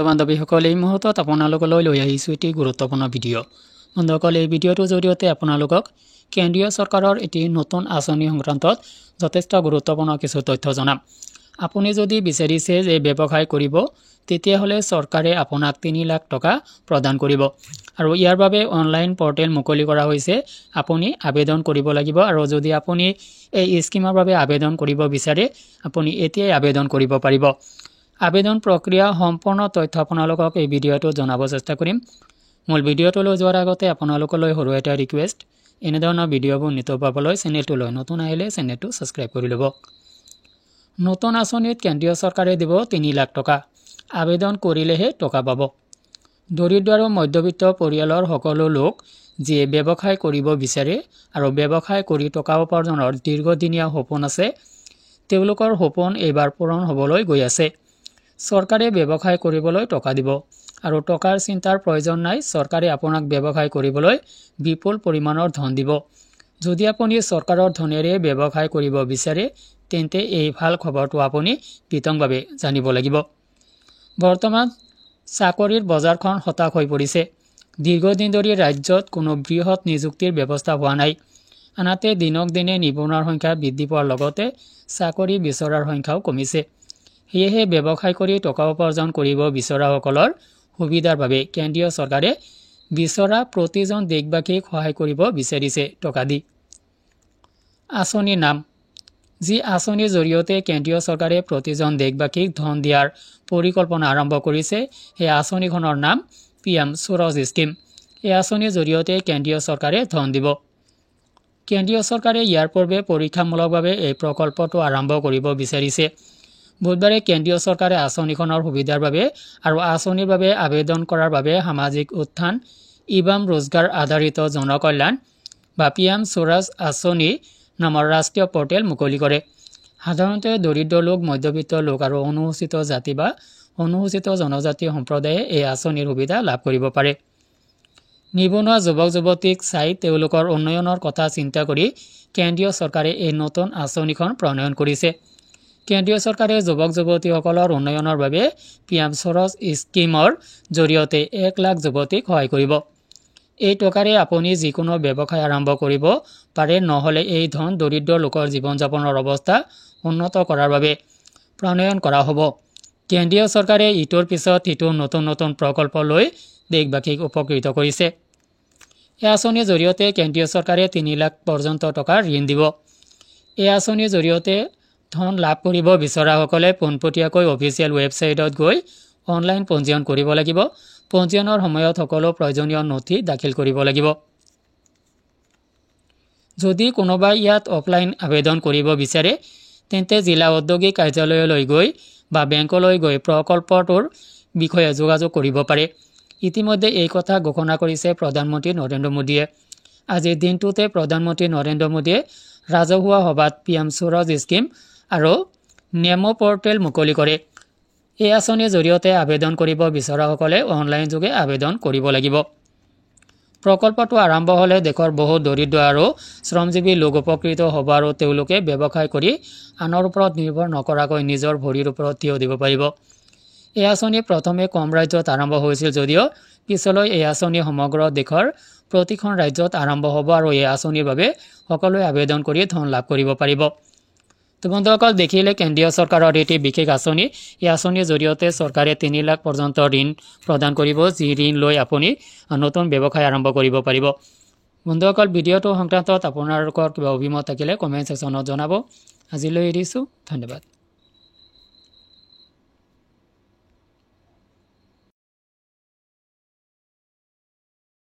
বান্ধৱীসকল এই মুহূৰ্তত আপোনালোকলৈ লৈ আহিছোঁ এটি গুৰুত্বপূৰ্ণ ভিডিঅ'। বন্ধুসকল এই ভিডিঅ'টোৰ জৰিয়তে আপোনালোকক কেন্দ্ৰীয় চৰকাৰৰ এটি নতুন আঁচনি সংক্ৰান্তত যথেষ্ট গুৰুত্বপূৰ্ণ কিছু তথ্য জনাম। আপুনি যদি বিচাৰিছে যে ব্যৱসায় কৰিব তেতিয়াহ'লে চৰকাৰে আপোনাক 3 লাখ টকা প্ৰদান কৰিব আৰু ইয়াৰ বাবে অনলাইন পৰ্টেল মুকলি কৰা হৈছে। আপুনি আবেদন কৰিব লাগিব আৰু যদি আপুনি এই স্কিমৰ বাবে আবেদন কৰিব বিচাৰে আপুনি এতিয়াই আবেদন কৰিব পাৰিব। আবেদন প্ৰক্ৰিয়া সম্পূৰ্ণ তথ্য আপোনালোকক এই ভিডিঅ'টো জনাব চেষ্টা কৰিম। মূল ভিডিঅ'টোলৈ যোৱাৰ আগতে আপোনালোকলৈ সৰু এটা ৰিকুৱেষ্ট, এনেধৰণৰ ভিডিঅ'বোৰ নিতৌ পাবলৈ চেনেলটোলৈ নতুন আহিলে চেনেলটো ছাবস্ক্ৰাইব কৰি ল'ব। নতুন আঁচনিত কেন্দ্ৰীয় চৰকাৰে দিব 3 লাখ টকা। আবেদন কৰিলেহে টকা পাব। দৰিদ্ৰ আৰু মধ্যবিত্ত পৰিয়ালৰ সকলো লোক যিয়ে ব্যৱসায় কৰিব বিচাৰে আৰু ব্যৱসায় কৰি টকা উপাৰ্জনৰ দীৰ্ঘদিনীয়া সপোন আছে, তেওঁলোকৰ সপোন এইবাৰ পূৰণ হ'বলৈ গৈ আছে। চৰকাৰে ব্যৱসায় কৰিবলৈ টকা দিব আৰু টকাৰ চিন্তাৰ প্ৰয়োজন নাই। চৰকাৰে আপোনাক ব্যৱসায় কৰিবলৈ বিপুল পৰিমাণৰ ধন দিব। যদি আপুনি চৰকাৰৰ ধনেৰে ব্যৱসায় কৰিব বিচাৰে তেন্তে এই ভাল খবৰটো আপুনি বিতংভাৱে জানিব লাগিব। বৰ্তমান চাকৰিৰ বজাৰখন হতাশ হৈ পৰিছে। দীৰ্ঘদিন ধৰি ৰাজ্যত কোনো বৃহৎ নিযুক্তিৰ ব্যৱস্থা হোৱা নাই। আনহাতে দিনক দিনে নিবনুৱাৰ সংখ্যা বৃদ্ধি পোৱাৰ লগতে চাকৰি বিচৰাৰ সংখ্যাও কমিছে। সেয়েহে ব্যৱসায় কৰি টকা উপাৰ্জন কৰিব বিচৰাসকলৰ সুবিধাৰ বাবে কেন্দ্ৰীয় চৰকাৰে বিচৰা প্ৰতিজন দেশবাসীক সহায় কৰিব বিচাৰিছে টকা দি। আঁচনিৰ নাম। যি আঁচনিৰ জৰিয়তে কেন্দ্ৰীয় চৰকাৰে প্ৰতিজন দেশবাসীক ধন দিয়াৰ পৰিকল্পনা আৰম্ভ কৰিছে, সেই আঁচনিখনৰ নাম PM স্বৰাজ স্কিম। এই আঁচনিৰ জৰিয়তে কেন্দ্ৰীয় চৰকাৰে ধন দিব। কেন্দ্ৰীয় চৰকাৰে ইয়াৰ পূৰ্বে পৰীক্ষামূলকভাৱে এই প্ৰকল্পটো আৰম্ভ কৰিব বিচাৰিছে। বুধবাৰে কেন্দ্ৰীয় চৰকাৰে আঁচনিখনৰ সুবিধাৰ বাবে আৰু আঁচনিৰ বাবে আবেদন কৰাৰ বাবে সামাজিক উত্থান ইবাম ৰোজগাৰ আধাৰিত জনকল্যাণ বা PM স্বৰাজ আঁচনি নামৰ ৰাষ্ট্ৰীয় পৰ্টেল মুকলি কৰে। সাধাৰণতে দৰিদ্ৰ লোক, মধ্যবিত্ত লোক আৰু অনুসূচিত জাতি বা অনুসূচিত জনজাতি সম্প্ৰদায়ে এই আঁচনিৰ সুবিধা লাভ কৰিব পাৰে। নিবনুৱা যুৱক যুৱতীক চাই তেওঁলোকৰ উন্নয়নৰ কথা চিন্তা কৰি কেন্দ্ৰীয় চৰকাৰে এই নতুন আঁচনিখন প্ৰণয়ন কৰিছে। কেন্দ্ৰীয় চৰকাৰে যুৱক যুৱতীসকলৰ উন্নয়নৰ বাবে PM স্বৰাজ স্কিমৰ জৰিয়তে 1 লাখ যুৱতীক সহায় কৰিব। এই টকাৰে আপুনি যিকোনো ব্যৱসায় আৰম্ভ কৰিব পাৰে, নহ'লে এই ধন দৰিদ্ৰ লোকৰ জীৱন যাপনৰ অৱস্থা উন্নত কৰাৰ বাবে প্ৰণয়ন কৰা হ'ব। কেন্দ্ৰীয় চৰকাৰে ইটোৰ পিছত সিটো নতুন নতুন প্ৰকল্প লৈ দেশবাসীক উপকৃত কৰিছে। এই আঁচনিৰ জৰিয়তে কেন্দ্ৰীয় চৰকাৰে 3 লাখ পৰ্যন্ত টকাৰ ঋণ দিব। এই আঁচনিৰ জৰিয়তে ধন লাভ কৰিব বিচৰাসকলে পোনপটীয়াকৈ অফিচিয়েল ৱেবছাইটত গৈ অনলাইন পঞ্জীয়ন কৰিব লাগিব। পঞ্জীয়নৰ সময়ত সকলো প্ৰয়োজনীয় নথি দাখিল কৰিব লাগিব। যদি কোনোবাই ইয়াত অফলাইন আবেদন কৰিব বিচাৰে তেন্তে জিলা ঔদ্যোগিক কাৰ্যালয়লৈ গৈ বা বেংকলৈ গৈ প্ৰকল্পটোৰ বিষয়ে যোগাযোগ কৰিব পাৰে। ইতিমধ্যে এই কথা ঘোষণা কৰিছে প্ৰধানমন্ত্ৰী নৰেন্দ্ৰ মোদীয়ে। আজিৰ দিনটোতে প্ৰধানমন্ত্ৰী নৰেন্দ্ৰ মোদীয়ে ৰাজহুৱা সভাত PM স্বৰাজ স্কিম আৰু নেমো পৰ্টেল মুকলি কৰে। এই আঁচনিৰ জৰিয়তে আবেদন কৰিব বিচৰাসকলে অনলাইন যোগে আবেদন কৰিব লাগিব। প্ৰকল্পটো আৰম্ভ হ'লে দেশৰ বহু দৰিদ্ৰ আৰু শ্ৰমজীৱী লোক উপকৃত হ'ব আৰু তেওঁলোকে ব্যৱসায় কৰি আনৰ ওপৰত নিৰ্ভৰ নকৰাকৈ নিজৰ ভৰিৰ ওপৰত থিয় দিব পাৰিব। এই আঁচনি প্ৰথমে কম ৰাজ্যত আৰম্ভ হৈছিল যদিও পিছলৈ এই আঁচনি সমগ্ৰ দেশৰ প্ৰতিখন ৰাজ্যত আৰম্ভ হ'ব আৰু এই আঁচনিৰ বাবে সকলোৱে আবেদন কৰি ধন লাভ কৰিব পাৰিব। তো বন্ধুসকল, দেখিলে কেন্দ্ৰীয় চৰকাৰৰ এটি বিশেষ আঁচনি। এই আঁচনিৰ জৰিয়তে চৰকাৰে 3 লাখ পৰ্যন্ত ঋণ প্ৰদান কৰিব, যি ঋণ লৈ আপুনি নতুন ব্যৱসায় আৰম্ভ কৰিব পাৰিব। বন্ধুসকল, ভিডিঅ'টো সংক্ৰান্তত আপোনালোকৰ কিবা অভিমত থাকিলে কমেণ্ট ছেকশ্যনত জনাব। আজিলৈ এৰিছোঁ, ধন্যবাদ।